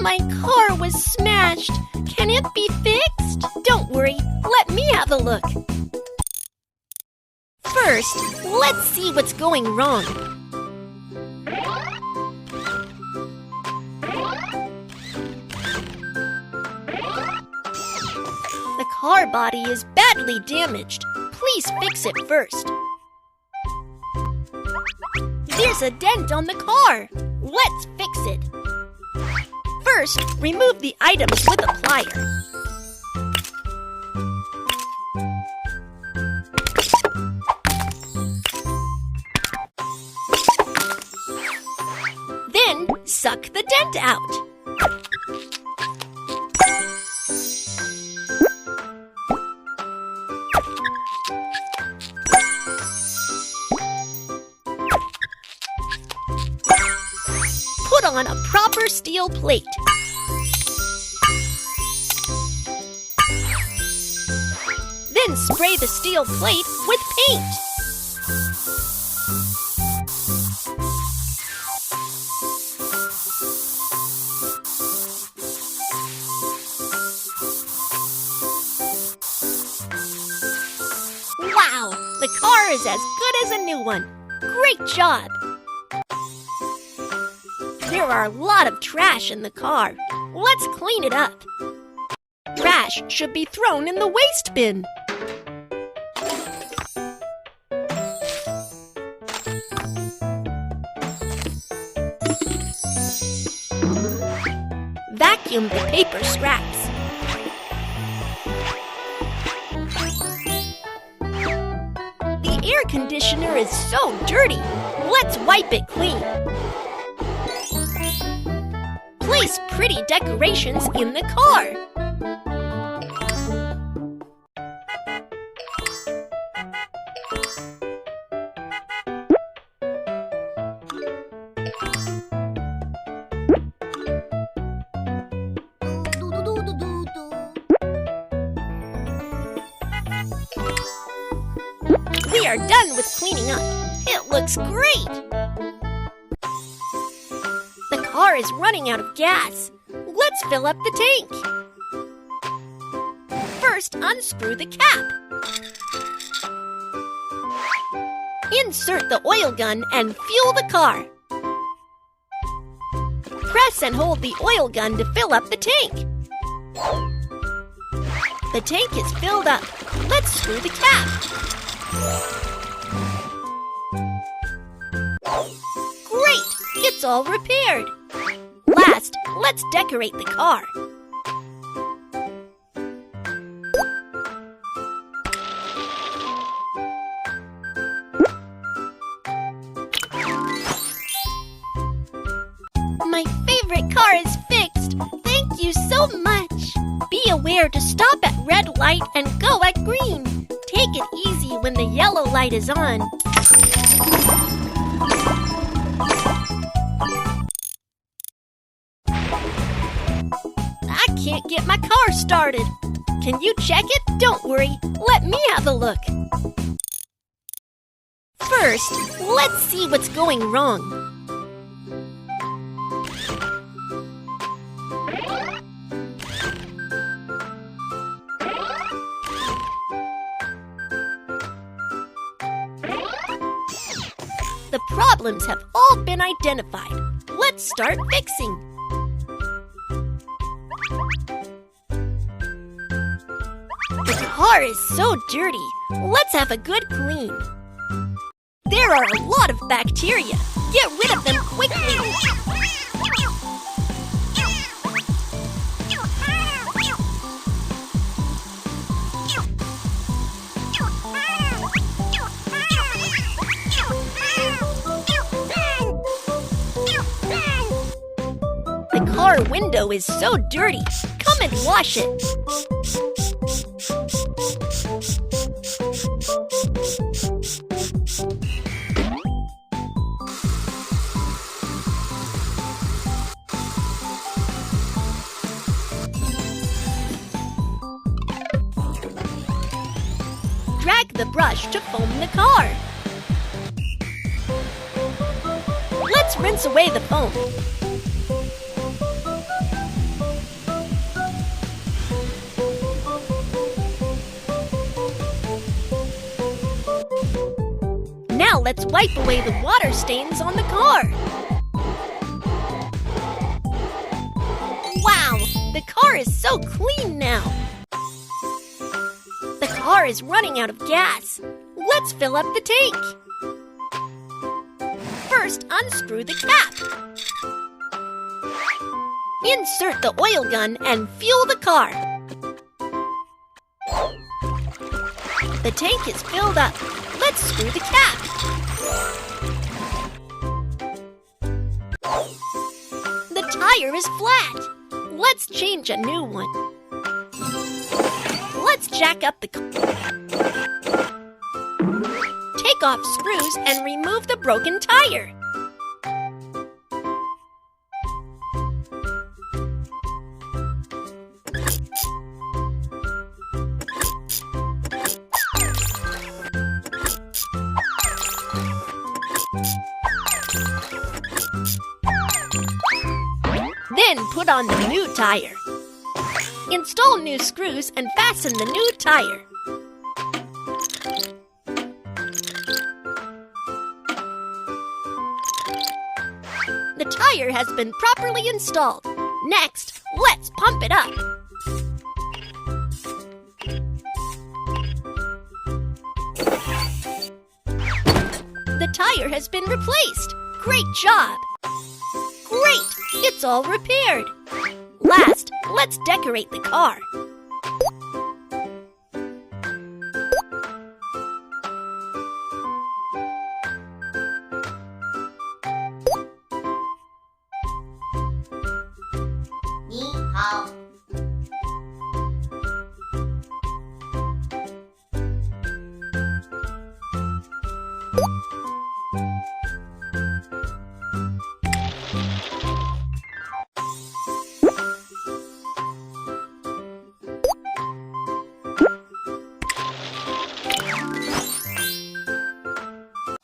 My car was smashed. Can it be fixed? Don't worry, let me have a look. First, let's see what's going wrong. The car body is badly damaged. Please fix it first. There's a dent on the car. Let's fix it. First, remove the items with a plier. Then, suck the dent out. Put on a proper steel plate. Then spray the steel plate with paint. Wow! The car is as good as a new one. Great job! There are a lot of trash in the car. Let's clean it up. Trash should be thrown in the waste bin. Vacuum the paper scraps. The air conditioner is so dirty. Let's wipe it clean. Place pretty decorations in the car. We are done with cleaning up. It looks great. The car is running out of gas. Let's fill up the tank. First, unscrew the cap. Insert the oil gun and fuel the car. Press and hold the oil gun to fill up the tank. The tank is filled up. Let's screw the cap. Great! It's all repaired. Last, let's decorate the car. My favorite car is fixed. Thank you so much. Be aware to stop at red light and go at green. Take it easy when the yellow light is on. I can't get my car started. Can you check it? Don't worry. Let me have a look. First, let's see what's going wrong. The problems have all been identified. Let's start fixing. The car is so dirty. Let's have a good clean. There are a lot of bacteria. Get rid of them quickly. The car window is so dirty. Come and wash it. Drag the brush to foam the car. Let's rinse away the foam. Now let's wipe away the water stains on the car. Wow, the car is so clean now. The car is running out of gas. Let's fill up the tank. First, unscrew the cap. Insert the oil gun and fuel the car. The tank is filled up. Let's screw the cap. The tire is flat. Let's change a new one. Let's jack up the car. Take off screws and remove the broken tire. Then put on the new tire. Install new screws and fasten the new tire. The tire has been properly installed. Next, let's pump it up. The tire has been replaced. Great job! Great! It's all repaired. Last, let's decorate the car.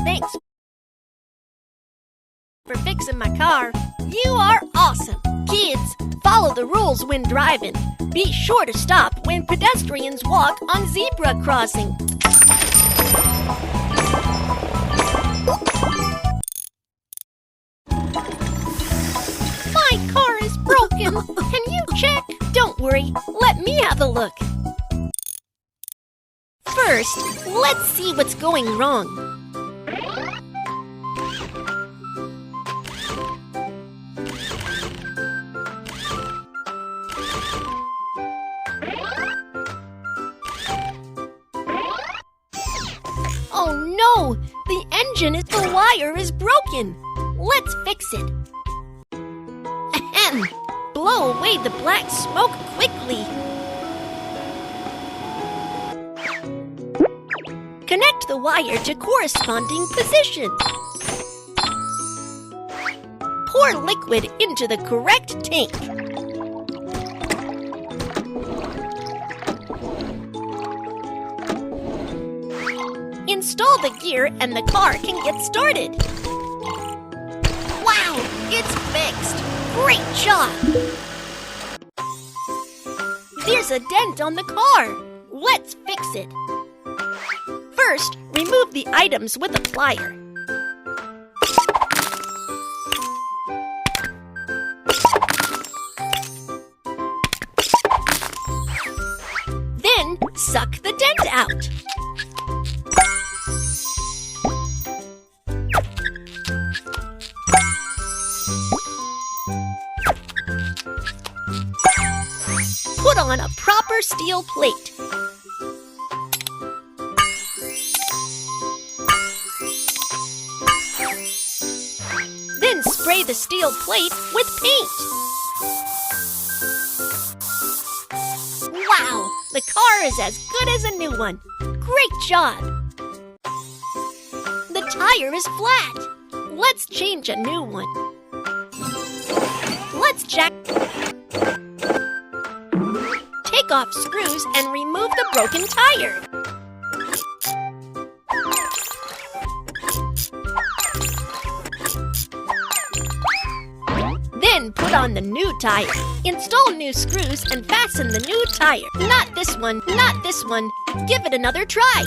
Thanks for fixing my car. You are awesome. Kids, follow the rules when driving. Be sure to stop when pedestrians walk on zebra crossing. My car is broken. Can you check? Don't worry. Let me have a look. First, let's see what's going wrong. Oh no! The wire is broken. Let's fix it. Ahem! Blow away the black smoke quickly. Connect the wire to corresponding position. Pour liquid into the correct tank. Install the gear and the car can get started. Wow, it's fixed. Great job. There's a dent on the car. Let's fix it. First, remove the items with a plier. Then, suck the dent out. Put on a proper steel plate. Then spray the steel plate with paint. Wow, the car is as good as a new one. Great job! The tire is flat. Let's change a new one. Let's jack. Take off screws and remove the broken tire. Then put on the new tire. Install new screws and fasten the new tire. Not this one, not this one. Give it another try.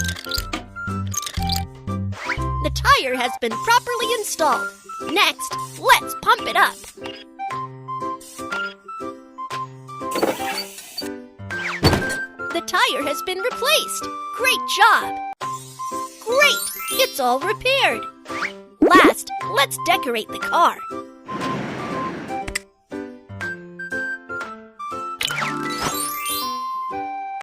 The tire has been properly installed. Next, let's pump it up. The tire has been replaced. Great job! Great! It's all repaired. Last, let's decorate the car.